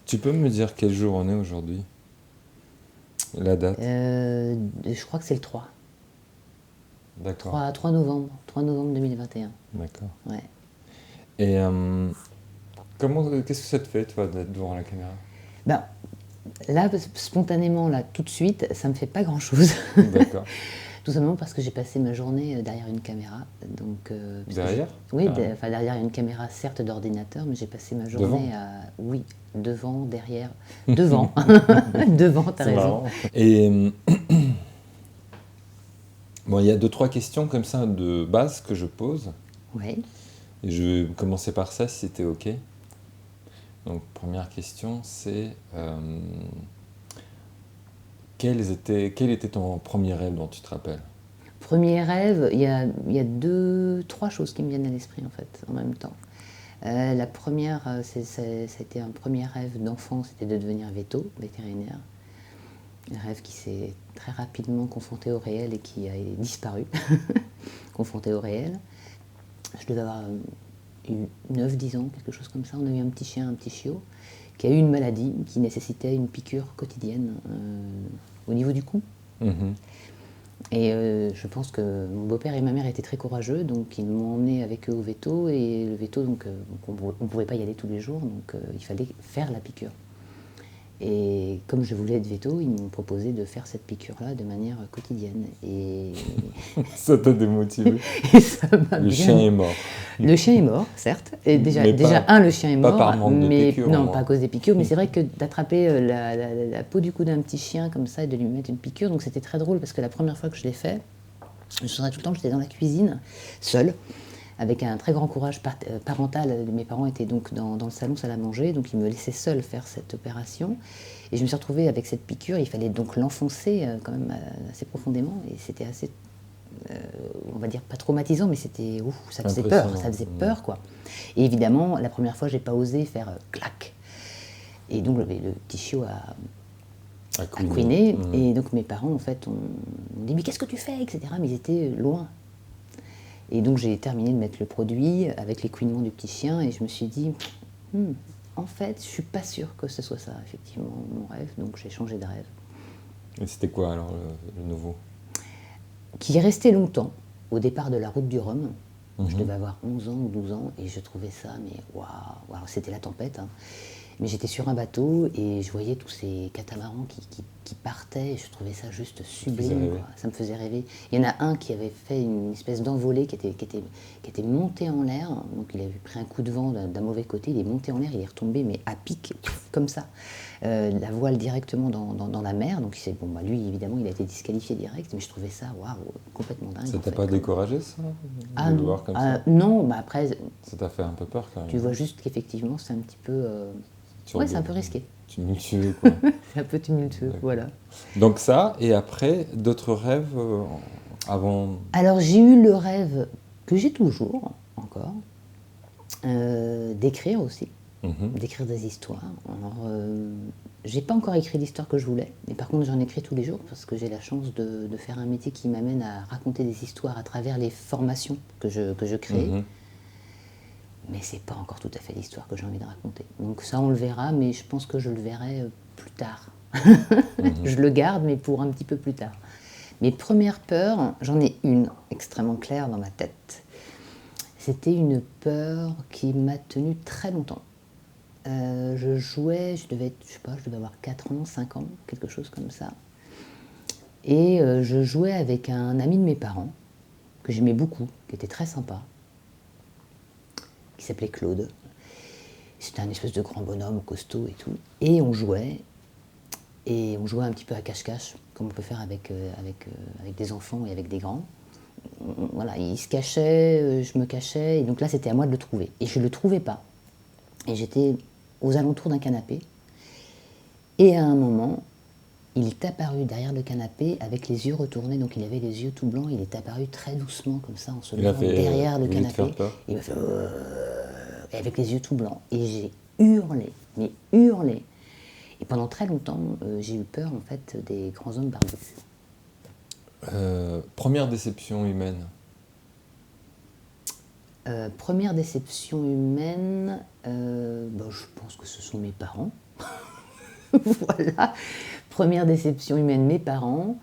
Tu peux me dire quel jour on est aujourd'hui? La date? Je crois que c'est le 3. D'accord, 3 novembre. 3 novembre 2021. d'accord. Ouais. Et qu'est-ce que ça te fait, toi, d'être devant la caméra? Ben, là, spontanément, là, tout de suite, ça me fait pas grand-chose. D'accord. Tout simplement parce que j'ai passé ma journée derrière une caméra. Donc, Derrière? oui, Carrément. enfin, derrière une caméra, certes, d'ordinateur, mais j'ai passé ma Devant? journée à... Oui, devant, derrière. Devant. Devant, t'as C'est raison. marrant. Et bon, il y a deux, trois questions comme ça de base que je pose. Oui. Et je vais commencer par ça si c'était OK. Donc, première question, c'est quel était ton premier rêve dont tu te rappelles? Premier rêve, il y a deux, trois choses qui me viennent à l'esprit, en fait, en même temps. La première, ça a été un premier rêve d'enfant, c'était de devenir vétérinaire. Un rêve qui s'est très rapidement confronté au réel et qui a disparu, confronté au réel. Je devais avoir eu 9-10 ans, quelque chose comme ça. On a eu un petit chien, un petit chiot, qui a eu une maladie qui nécessitait une piqûre quotidienne au niveau du cou. Mhm. Et je pense que mon beau-père et ma mère étaient très courageux, donc ils m'ont emmené avec eux au veto. Et le veto, donc on ne pouvait pas y aller tous les jours, donc il fallait faire la piqûre. Et comme je voulais être veto, ils m'ont proposé de faire cette piqûre-là de manière quotidienne. Et, Ça t'a démotivé? et ça m'a Le chien bien... est mort. Le chien est mort, certes. Et Mais le chien est pas mort, par manque de mais piqûres, au non, pas à moins. cause des piqûres. Mais c'est vrai que d'attraper la peau du cou d'un petit chien comme ça et de lui mettre une piqûre, donc c'était très drôle parce que la première fois que je l'ai fait, je me souviens tout le temps que j'étais dans la cuisine, seule, avec un très grand courage parental. Mes parents étaient donc dans le salon salle à manger, donc ils me laissaient seule faire cette opération. Et je me suis retrouvée avec cette piqûre, il fallait donc l'enfoncer quand même assez profondément, et c'était assez, on va dire pas traumatisant, mais c'était, ouf, ça Impressionnant. faisait peur quoi. Et évidemment, la première fois, j'ai pas osé faire clac. Et donc le petit chiot À a couiner. couiné, Mhm. et donc mes parents en fait ont dit mais qu'est-ce que tu fais, etc. Mais ils étaient loin. Et donc j'ai terminé de mettre le produit avec les couinements du petit chien et je me suis dit, Hmm, en fait, je suis pas sûre que ce soit ça, effectivement, mon rêve. Donc j'ai changé de rêve. Et c'était quoi alors le nouveau? Qui est resté longtemps, au départ de la route du Rhum. Je Mhm. devais avoir 11 ans ou 12 ans et je trouvais ça, mais waouh, waouh, c'était la tempête, hein. Mais j'étais sur un bateau et je voyais tous ces catamarans qui partaient et je trouvais ça juste Ça te faisait sublime, rêver. quoi. Ça me faisait rêver. Il y en a un qui avait fait une espèce d'envolée qui était monté en l'air. Donc il avait pris un coup de vent d'un mauvais côté, il est monté en l'air, il est retombé, mais à pic, comme ça. La voile directement dans la mer. Donc bon, bah, lui, évidemment, il a été disqualifié direct, mais je trouvais ça, waouh, complètement dingue Ça en t'a fait. pas découragé, ça? Ah De le non, voir comme ça? non, bah après, Ça t'a fait un peu peur quand même, tu vois non? juste qu'effectivement, c'est un petit peu. Ouais, c'est un Turbo. peu risqué. Tumultueux, quoi. C'est un peu tumultueux, D'accord. voilà. Donc ça, et après, d'autres rêves avant... Alors j'ai eu le rêve que j'ai toujours, encore, d'écrire aussi, Mhm. d'écrire des histoires. Alors, j'ai pas encore écrit l'histoire que je voulais, mais par contre j'en écris tous les jours parce que j'ai la chance de faire un métier qui m'amène à raconter des histoires à travers les formations que je crée. Mhm. Mais c'est pas encore tout à fait l'histoire que j'ai envie de raconter. Donc ça on le verra, mais je pense que je le verrai plus tard. Mhm. Je le garde, mais pour un petit peu plus tard. Mes premières peurs, j'en ai une extrêmement claire dans ma tête. C'était une peur qui m'a tenue très longtemps. Je jouais, je devais être, je sais pas, je devais avoir 4 ans, 5 ans, quelque chose comme ça. Et je jouais avec un ami de mes parents, que j'aimais beaucoup, qui était très sympa, qui s'appelait Claude. C'était un espèce de grand bonhomme, costaud et tout. Et on jouait un petit peu à cache-cache, comme on peut faire avec des enfants et avec des grands. Voilà, il se cachait, je me cachais, et donc là c'était à moi de le trouver. Et je ne le trouvais pas. Et j'étais aux alentours d'un canapé, et à un moment, il est apparu derrière le canapé avec les yeux retournés, donc il avait les yeux tout blancs, il est apparu très doucement comme ça en se Il a levant fait... derrière le voulu te canapé, faire et peur? il m'a fait et avec les yeux tout blancs. Et j'ai hurlé, mais hurlé. Et pendant très longtemps, j'ai eu peur en fait des grands hommes barbus. Première déception humaine. Première déception humaine, je pense que ce sont mes parents. Voilà. Première déception humaine, mes parents.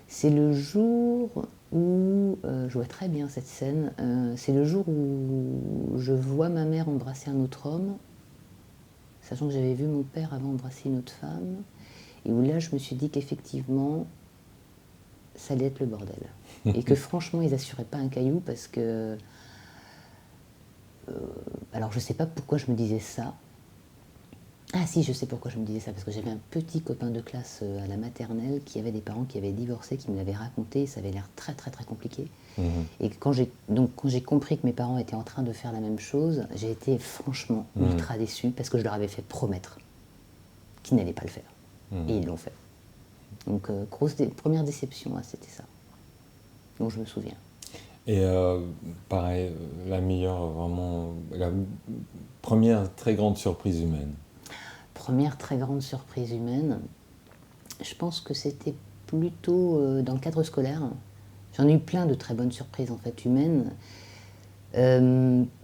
C'est le jour où, je vois très bien cette scène, c'est le jour où je vois ma mère embrasser un autre homme, sachant que j'avais vu mon père avant embrasser une autre femme, et où là je me suis dit qu'effectivement, ça allait être le bordel. Et que franchement, ils assuraient pas un caillou parce que... alors je sais pas pourquoi je me disais ça. Ah si, je sais pourquoi je me disais ça, parce que j'avais un petit copain de classe à la maternelle qui avait des parents qui avaient divorcé, qui me l'avaient raconté, et ça avait l'air très très très compliqué. Et quand j'ai compris que mes parents étaient en train de faire la même chose, j'ai été franchement ultra déçue, parce que je leur avais fait promettre qu'ils n'allaient pas le faire. Et ils l'ont fait. Donc première déception, c'était ça. Donc je me souviens. Et pareil, la meilleure, vraiment, la première très grande surprise humaine. Première très grande surprise humaine, je pense que c'était plutôt dans le cadre scolaire. J'en ai eu plein de très bonnes surprises en fait humaines.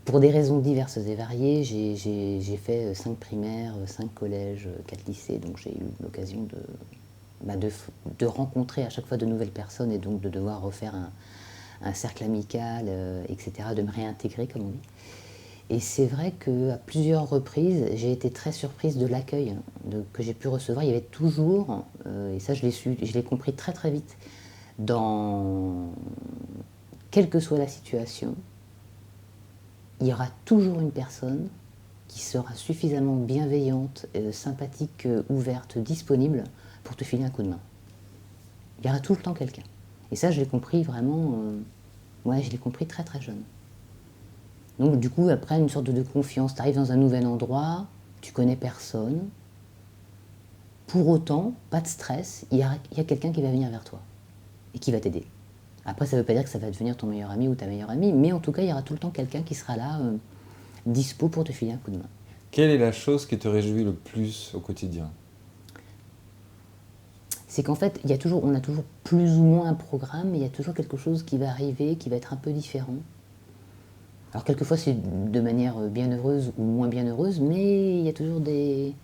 Pour des raisons diverses et variées, j'ai fait 5 primaires, 5 collèges, 4 lycées, donc j'ai eu l'occasion de rencontrer à chaque fois de nouvelles personnes et donc de devoir refaire un cercle amical, etc., de me réintégrer comme on dit. Et c'est vrai qu'à plusieurs reprises, j'ai été très surprise de l'accueil que j'ai pu recevoir. Il y avait toujours, et ça je l'ai compris très très vite, quelle que soit la situation, il y aura toujours une personne qui sera suffisamment bienveillante, sympathique, ouverte, disponible pour te filer un coup de main. Il y aura tout le temps quelqu'un. Et ça, je l'ai compris vraiment, je l'ai compris très très jeune. Donc du coup, après, une sorte de confiance. Tu arrives dans un nouvel endroit, tu connais personne. Pour autant, pas de stress, il y a quelqu'un qui va venir vers toi et qui va t'aider. Après, ça ne veut pas dire que ça va devenir ton meilleur ami ou ta meilleure amie, mais en tout cas, il y aura tout le temps quelqu'un qui sera là, dispo pour te filer un coup de main. Quelle est la chose qui te réjouit le plus au quotidien? C'est qu'en fait, on a toujours plus ou moins un programme, mais il y a toujours quelque chose qui va arriver, qui va être un peu différent. Alors quelquefois c'est de manière bien heureuse ou moins bien heureuse, mais il y a toujours des...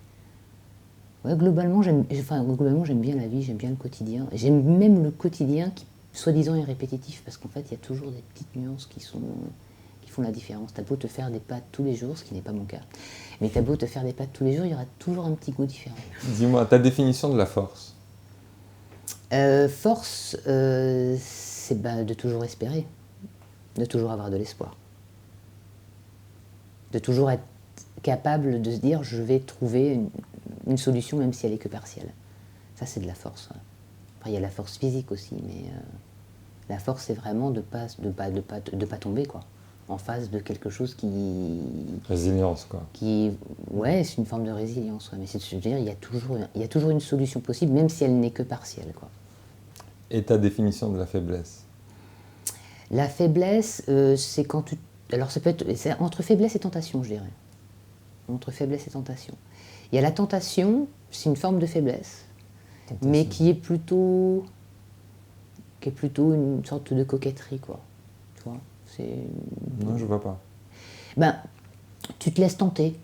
Ouais, globalement, j'aime bien la vie, j'aime bien le quotidien. J'aime même le quotidien qui, soi-disant, est répétitif, parce qu'en fait, il y a toujours des petites nuances qui font la différence. T'as beau te faire des pâtes tous les jours, ce qui n'est pas mon cas, mais t'as beau te faire des pâtes tous les jours, il y aura toujours un petit goût différent. Dis-moi, ta définition de la force. Force, c'est de toujours espérer, de toujours avoir de l'espoir, de toujours être capable de se dire je vais trouver une solution même si elle est que partielle. Ça c'est de la force. Après il y a la force physique aussi, mais la force c'est vraiment de pas tomber quoi, en face de quelque chose qui... Résilience quoi. Ouais, c'est une forme de résilience, ouais, mais c'est de se dire il y a toujours une solution possible même si elle n'est que partielle quoi. Et ta définition de la faiblesse? La faiblesse, c'est quand tu... Alors ça peut être... C'est entre faiblesse et tentation, je dirais. Entre faiblesse et tentation. Il y a la tentation, c'est une forme de faiblesse, mais qui est plutôt une sorte de coquetterie, quoi. Tu vois, Non, je vois pas. Tu te laisses tenter.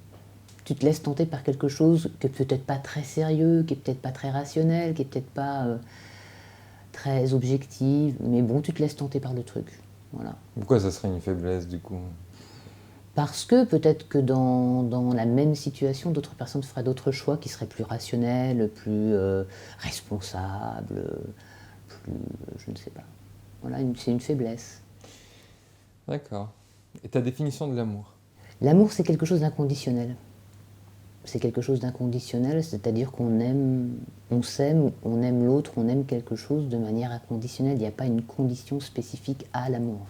Tu te laisses tenter par quelque chose qui est peut-être pas très sérieux, qui est peut-être pas très rationnel, qui est peut-être pas très objectif, mais bon, tu te laisses tenter par le truc. Voilà. Pourquoi ça serait une faiblesse du coup? Parce que peut-être que dans la même situation, d'autres personnes feraient d'autres choix qui seraient plus rationnels, plus responsables, plus... je ne sais pas. Voilà, c'est une faiblesse. D'accord. Et ta définition de l'amour? L'amour, c'est quelque chose d'inconditionnel. C'est quelque chose d'inconditionnel, c'est-à-dire qu'on aime, on s'aime, on aime l'autre, on aime quelque chose de manière inconditionnelle. Il n'y a pas une condition spécifique à l'amour.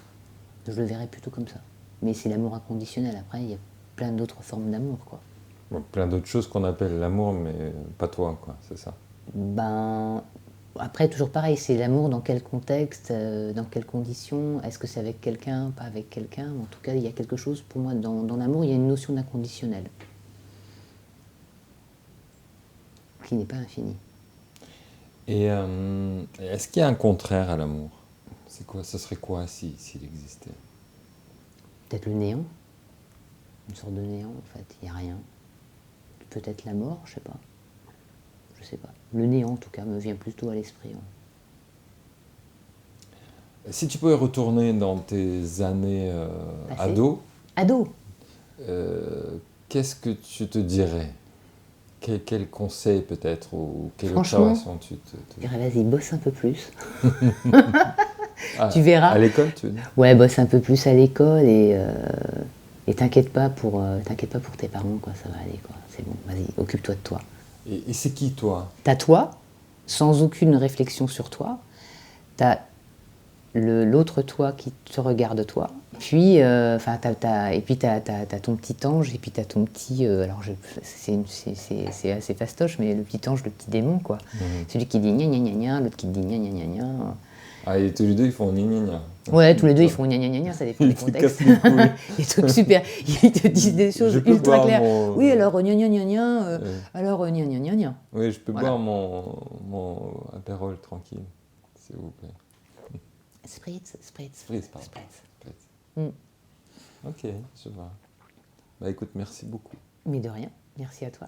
Je le verrais plutôt comme ça. Mais c'est l'amour inconditionnel. Après, il y a plein d'autres formes d'amour, quoi. Bon, plein d'autres choses qu'on appelle l'amour, mais pas toi, quoi, c'est ça? Après, toujours pareil, c'est l'amour dans quel contexte, dans quelles conditions, est-ce que c'est avec quelqu'un, pas avec quelqu'un. En tout cas, il y a quelque chose, pour moi, dans l'amour, il y a une notion d'inconditionnel, qui n'est pas infinie. Et est-ce qu'il y a un contraire à l'amour? C'est quoi, ce serait quoi s'il existait? Peut-être le néant. Une sorte de néant, en fait. Il n'y a rien. Peut-être la mort, je sais pas. Je sais pas. Le néant, en tout cas, me vient plutôt à l'esprit. Ouais. Si tu pouvais retourner dans tes années Passé. ado, Ado. qu'est-ce que tu te dirais? Quel conseil peut-être ou quelle Franchement, observation tu te... je dirais, vas-y, bosse un peu plus. Ah, Tu verras. à l'école, tu veux dire? Ouais, bosse un peu plus à l'école et t'inquiète pas pour tes parents, quoi. Ça va aller, quoi. C'est bon, vas-y, occupe-toi de toi. Et c'est qui, toi? T'as toi, sans aucune réflexion sur toi. T'as l'autre toi qui te regarde toi. Puis, et puis t'as ton petit ange, et puis t'as ton petit... c'est assez fastoche, mais le petit ange, le petit démon, quoi. Celui qui dit gna gna gna gna, l'autre qui dit gna gna gna gna. Ah, et tous les deux, ils font gna gna gna. Ouais, tous les deux, ils font gna gna gna gna, ça dépend des Ils te contextes. cassent les couilles. Des trucs super. Ils te disent des choses Je peux ultra boire claires. mon- Oui, alors gna gna gna gna, alors gna gna gna gna. Oui, je peux Voilà. boire mon apérole tranquille, s'il vous plaît. Spritz, spritz, Spritz, pardon. spritz. Spritz. Mm. Ok, je vois. Bah écoute, merci beaucoup. Mais de rien, merci à toi.